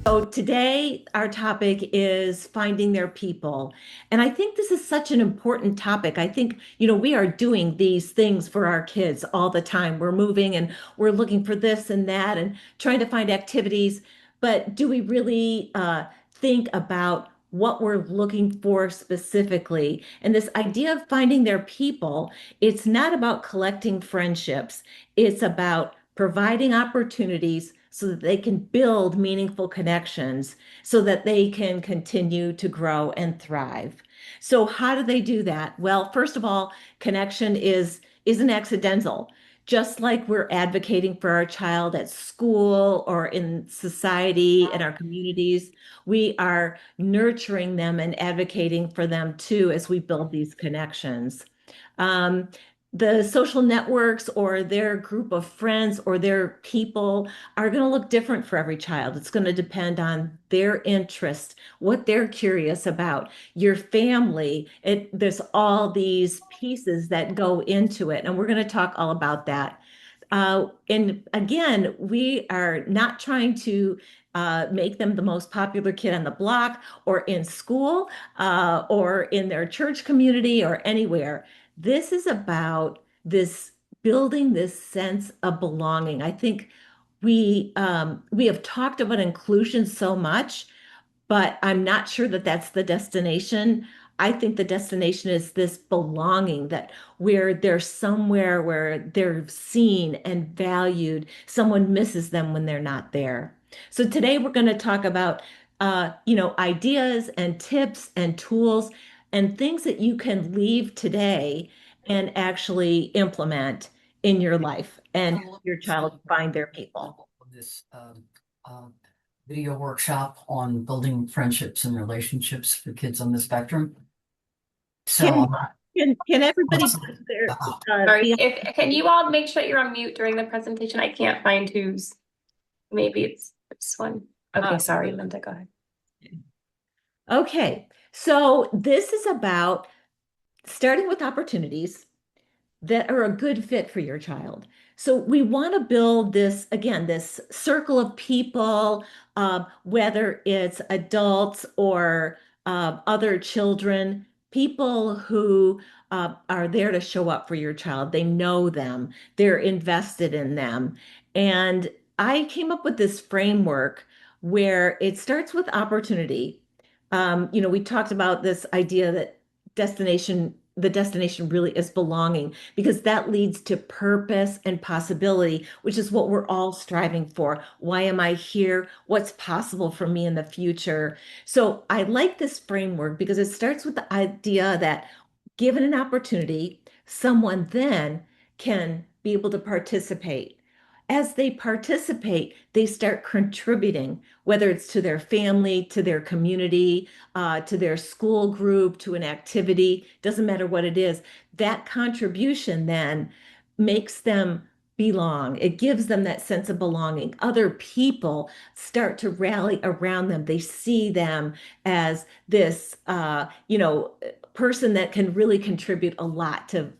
So today, our topic is finding their people. And I think this is such an important topic. I think, we are doing these things for our kids all the time. We're moving and we're looking for this and that and trying to find activities. But do we really think about what we're looking for specifically? And this idea of finding their people, it's not about collecting friendships, it's about providing opportunities so that they can build meaningful connections so that they can continue to grow and thrive. So how do they do that? Well, first of all, connection isn't accidental. Just like we're advocating for our child at school or in society and our communities, we are nurturing them and advocating for them too as we build these connections. Um, the social networks or their group of friends or their people are going to look different for every child. It's going to depend on their interest, what they're curious about, your family. There's all these pieces that go into it, and we're going to talk all about that. And again, we are not trying to make them the most popular kid on the block or in school or in their church community or anywhere. This is about this building this sense of belonging. I think we have talked about inclusion so much, but I'm not sure that that's the destination. I think the destination is this belonging that where they're somewhere where they're seen and valued. Someone misses them when they're not there. So today we're going to talk about, ideas and tips and tools and things that you can leave today and actually implement in your life and Come help look your at this child find their people. of this uh, video workshop on building friendships and relationships for kids on the spectrum. So, Can can everybody put their Sorry, be if can you all make sure you're on mute during the presentation? I can't find who's, maybe it's this one. Okay, uh, sorry, Linda, go ahead. okay? So this is about starting with opportunities that are a good fit for your child. So we want to build this, again, this circle of people, whether it's adults or other children, people who are there to show up for your child. They know them, they're invested in them. And I came up with this framework where it starts with opportunity. We talked about this idea that the destination really is belonging because that leads to purpose and possibility, which is what we're all striving for. Why am I here? What's possible for me in the future? So I like this framework because it starts with the idea that given an opportunity, someone then can be able to participate. As they participate, they start contributing, whether it's to their family, to their community, to their school group, to an activity, doesn't matter what it is. That contribution then makes them belong. It gives them that sense of belonging. Other people start to rally around them. They see them as this, person that can really contribute a lot to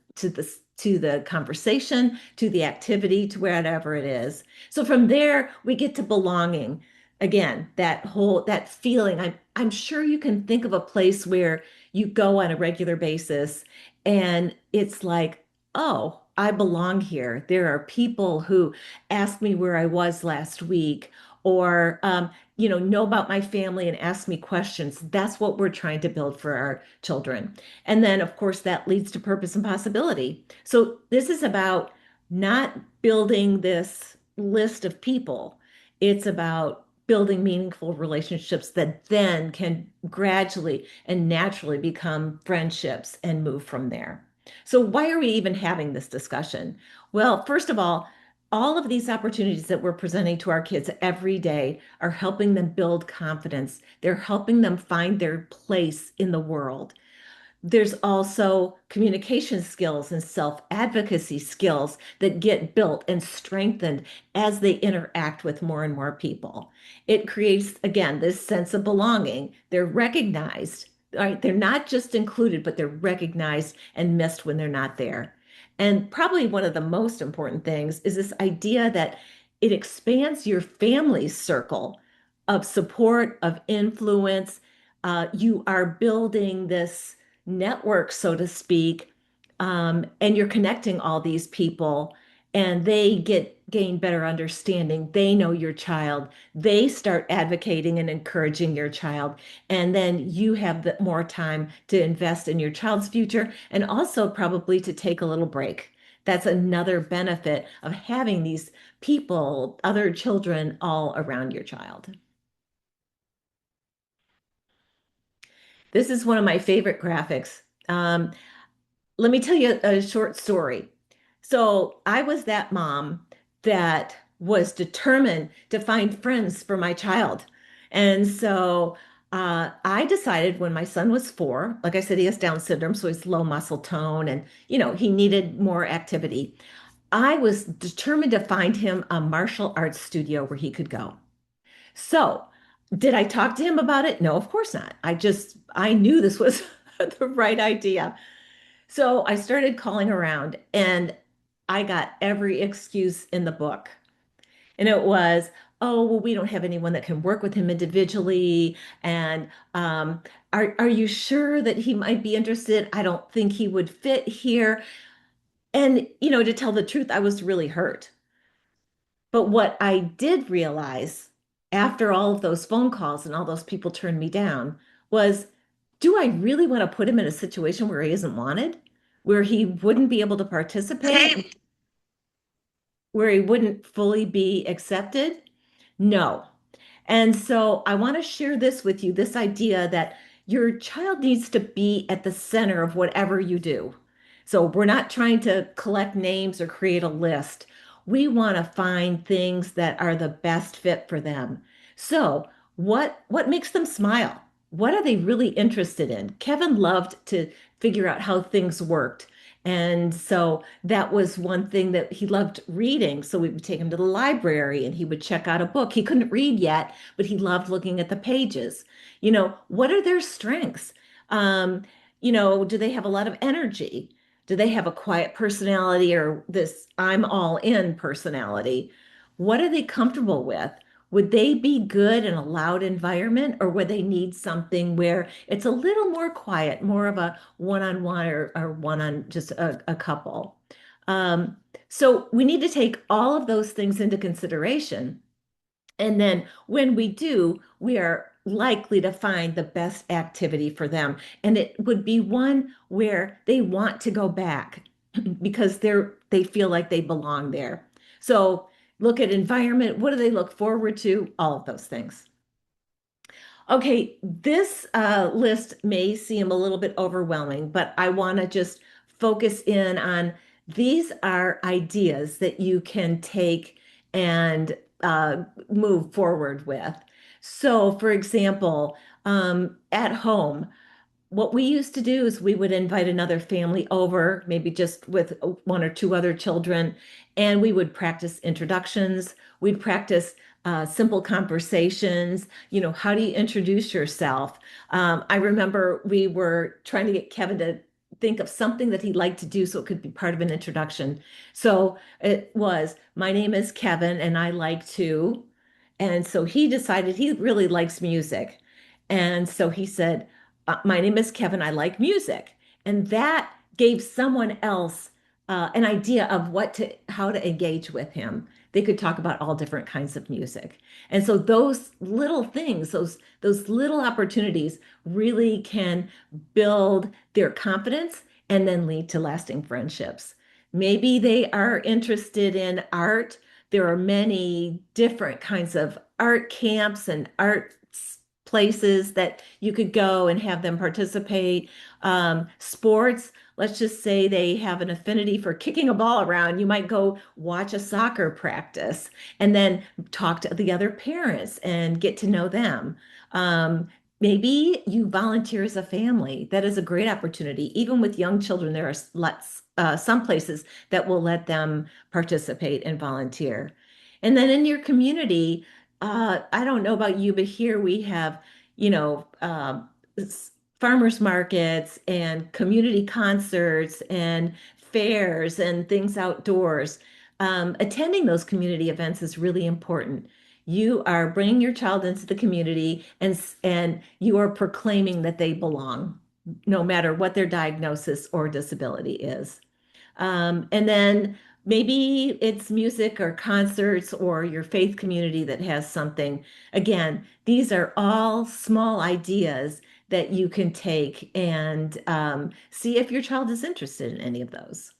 the conversation, to the activity, to whatever it is. So from there, we get to belonging. Again, that feeling. I'm sure you can think of a place where you go on a regular basis and it's like, oh, I belong here. There are people who ask me where I was last week or know about my family and ask me questions. That's what we're trying to build for our children. And then, of course, that leads to purpose and possibility. So this is about not building this list of people. It's about building meaningful relationships that then can gradually and naturally become friendships and move from there. So why are we even having this discussion? Well, first of all of these opportunities that we're presenting to our kids every day are helping them build confidence. They're helping them find their place in the world. There's also communication skills and self-advocacy skills that get built and strengthened as they interact with more and more people. It creates, again, this sense of belonging. They're recognized, right? They're not just included, but they're recognized and missed when they're not there. And probably one of the most important things is this idea that it expands your family circle of support, of influence. You are building this network, so to speak, and you're connecting all these people, and they gain better understanding. They know your child. They start advocating and encouraging your child, and then you have more time to invest in your child's future, and also probably to take a little break. That's another benefit of having these people, other children all around your child. This is one of my favorite graphics. Let me tell you a short story. So I was that mom that was determined to find friends for my child. And so I decided when my son was 4, like I said, he has Down syndrome, so he's low muscle tone and, he needed more activity. I was determined to find him a martial arts studio where he could go. So, did I talk to him about it? No, of course not. I knew this was the right idea. So I started calling around and I got every excuse in the book. And it was, oh, well, we don't have anyone that can work with him individually. And are you sure that he might be interested? I don't think he would fit here. And, to tell the truth, I was really hurt. But what I did realize after all of those phone calls and all those people turned me down was, do I really want to put him in a situation where he isn't wanted, where he wouldn't be able to participate, where he wouldn't fully be accepted? No. And so I want to share this with you, this idea that your child needs to be at the center of whatever you do. So we're not trying to collect names or create a list. We want to find things that are the best fit for them. So what makes them smile? What are they really interested in? Kevin loved to figure out how things worked. And so that was one thing that he loved reading. So we would take him to the library and he would check out a book. He couldn't read yet, but he loved looking at the pages. What are their strengths? Um, do they have a lot of energy? Do they have a quiet personality or this I'm all in personality? What are they comfortable with? Would they be good in a loud environment, or would they need something where it's a little more quiet, more of a one-on-one or one on just a couple? Um, so we need to take all of those things into consideration. And then when we do, we are likely to find the best activity for them. And it would be one where they want to go back because they feel like they belong there. So look at environment. What do they look forward to? All of those things. Okay, this list may seem a little bit overwhelming, but I want to just focus in on these are ideas that you can take and move forward with. So, for example, at home, what we used to do is we would invite another family over, maybe just with one or two other children, and we would practice introductions. We'd practice simple conversations. How do you introduce yourself? I remember we were trying to get Kevin to think of something that he'd like to do so it could be part of an introduction. So it was, my name is Kevin, and I like to. And so he decided he really likes music. And so he said, my name is Kevin. I like music. And that gave someone else an idea of how to engage with him. They could talk about all different kinds of music. And so those little things, those little opportunities really can build their confidence and then lead to lasting friendships. Maybe they are interested in art. There are many different kinds of art camps and art places that you could go and have them participate. Sports, let's just say they have an affinity for kicking a ball around. You might go watch a soccer practice and then talk to the other parents and get to know them. Maybe you volunteer as a family. That is a great opportunity. Even with young children, there are some places that will let them participate and volunteer. And then in your community, I don't know about you, but here we have, you know, farmers markets and community concerts and fairs and things outdoors. Attending those community events is really important. You are bringing your child into the community and you are proclaiming that they belong, no matter what their diagnosis or disability is. And then maybe it's music or concerts or your faith community that has something. Again, these are all small ideas that you can take and see if your child is interested in any of those.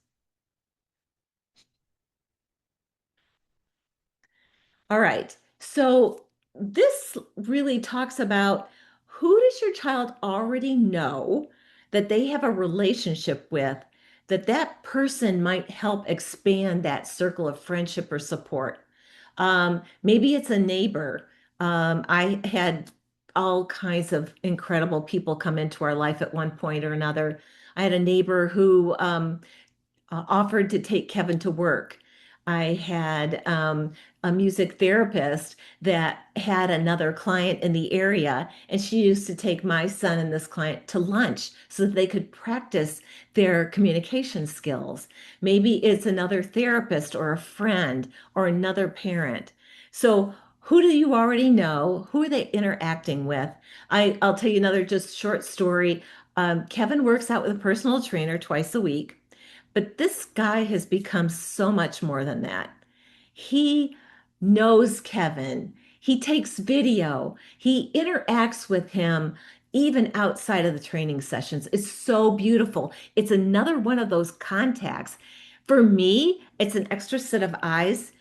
All right. So this really talks about who does your child already know that they have a relationship with, that that person might help expand that circle of friendship or support. Maybe it's a neighbor. I had all kinds of incredible people come into our life at one point or another. I had a neighbor who offered to take Kevin to work. I had a music therapist that had another client in the area, and she used to take my son and this client to lunch so that they could practice their communication skills. Maybe it's another therapist or a friend or another parent. So, who do you already know? Who are they interacting with? I'll tell you another just short story. Kevin works out with a personal trainer twice a week. But this guy has become so much more than that. He knows Kevin. He takes video. He interacts with him even outside of the training sessions. It's so beautiful. It's another one of those contacts. For me, it's an extra set of eyes.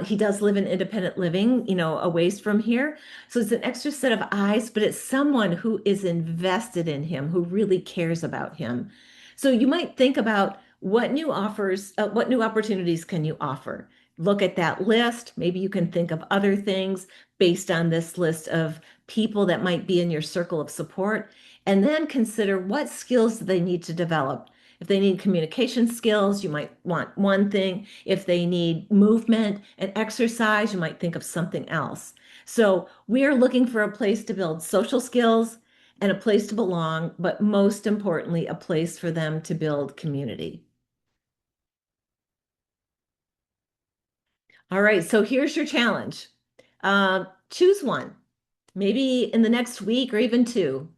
He does live in independent living, a ways from here. So it's an extra set of eyes, but it's someone who is invested in him, who really cares about him. So you might think about what new opportunities can you offer? Look at that list. Maybe you can think of other things based on this list of people that might be in your circle of support, and then consider what skills do they need to develop. If they need communication skills, you might want one thing. If they need movement and exercise, you might think of something else. So we are looking for a place to build social skills and a place to belong, but most importantly, a place for them to build community. All right, so here's your challenge. Choose one, maybe in the next week or even two.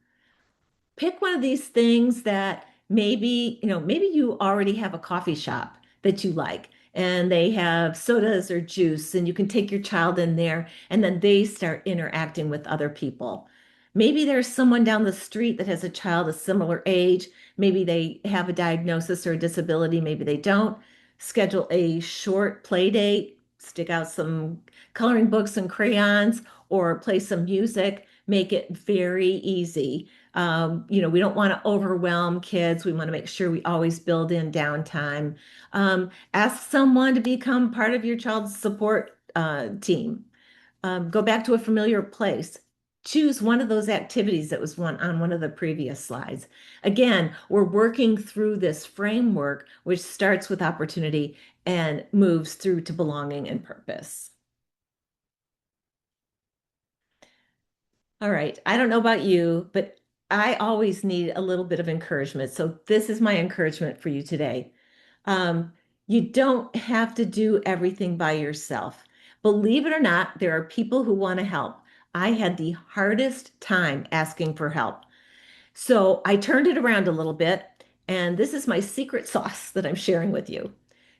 Pick one of these things that maybe you already have a coffee shop that you like and they have sodas or juice and you can take your child in there and then they start interacting with other people. Maybe there's someone down the street that has a child a similar age. Maybe they have a diagnosis or a disability, maybe they don't. Schedule a short play date, stick out some coloring books and crayons or play some music. Make it very easy. We don't want to overwhelm kids. We want to make sure we always build in downtime. Ask someone to become part of your child's support team. Go back to a familiar place. Choose one of those activities that was on one of the previous slides. Again, we're working through this framework, which starts with opportunity and moves through to belonging and purpose. All right. I don't know about you, but I always need a little bit of encouragement. So this is my encouragement for you today. Um, you don't have to do everything by yourself. Believe it or not, there are people who want to help. I had the hardest time asking for help. So I turned it around a little bit, and this is my secret sauce that I'm sharing with you.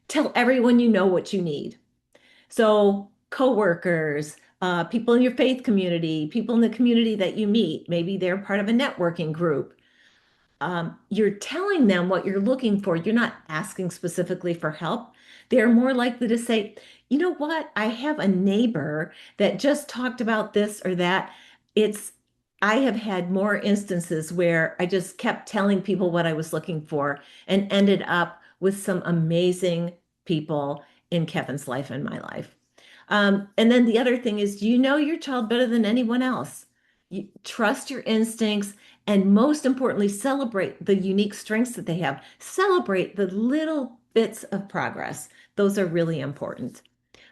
Tell everyone you know what you need. So, coworkers, people in your faith community, people in the community that you meet, maybe they're part of a networking group. You're telling them what you're looking for. You're not asking specifically for help. They're more likely to say, you know what? I have a neighbor that just talked about this or that. It's, I have had more instances where I just kept telling people what I was looking for and ended up with some amazing people in Kevin's life and my life. And then the other thing is, you know your child better than anyone else. You trust your instincts, and most importantly, celebrate the unique strengths that they have. Celebrate the little bits of progress. Those are really important.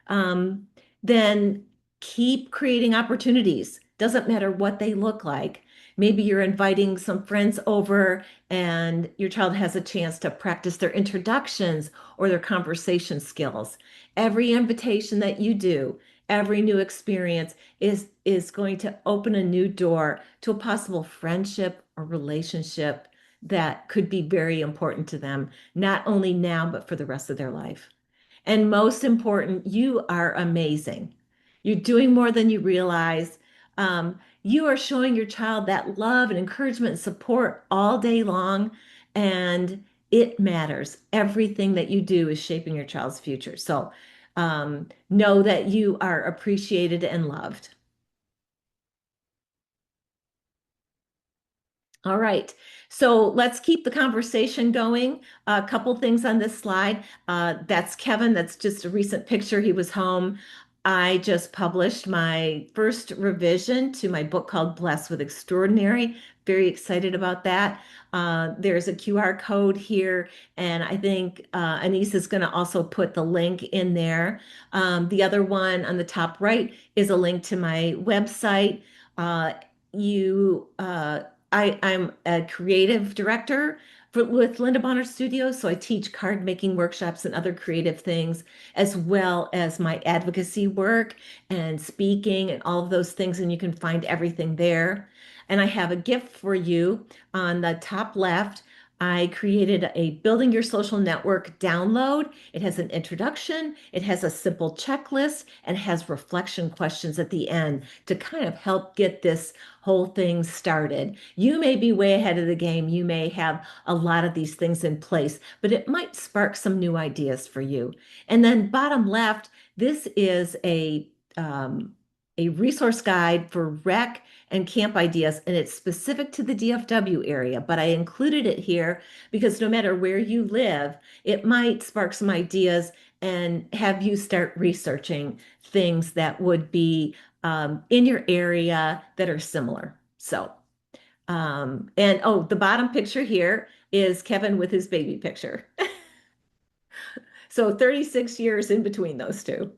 Um, then keep creating opportunities. Doesn't matter what they look like. Maybe you're inviting some friends over and your child has a chance to practice their introductions or their conversation skills. Every invitation that you do Every new experience is going to open a new door to a possible friendship or relationship that could be very important to them, not only now, but for the rest of their life. And most important, you are amazing. You're doing more than you realize. You are showing your child that love and encouragement and support all day long, and it matters. Everything that you do is shaping your child's future. So know that you are appreciated and loved. All right. So let's keep the conversation going. A couple things on this slide. That's Kevin. That's just a recent picture. He was home. I just published my first revision to my book called Blessed with Extraordinary. Very excited about that. There's a QR code here, and I think Anise is going to also put the link in there. The other one on the top right is a link to my website. You I'm a creative director with Linda Bonner Studios, so I teach card making workshops and other creative things, as well as my advocacy work and speaking and all of those things. And you can find everything there. And I have a gift for you on the top left. I created a Building Your Social Network download. It has an introduction, it has a simple checklist, and has reflection questions at the end to kind of help get this whole thing started. You may be way ahead of the game. You may have a lot of these things in place, but it might spark some new ideas for you. And then bottom left, this is a resource guide for rec and camp ideas, and it's specific to the DFW area, but I included it here because no matter where you live, it might spark some ideas and have you start researching things that would be in your area that are similar. So, and oh, the bottom picture here is Kevin with his baby picture. So 36 years in between those two.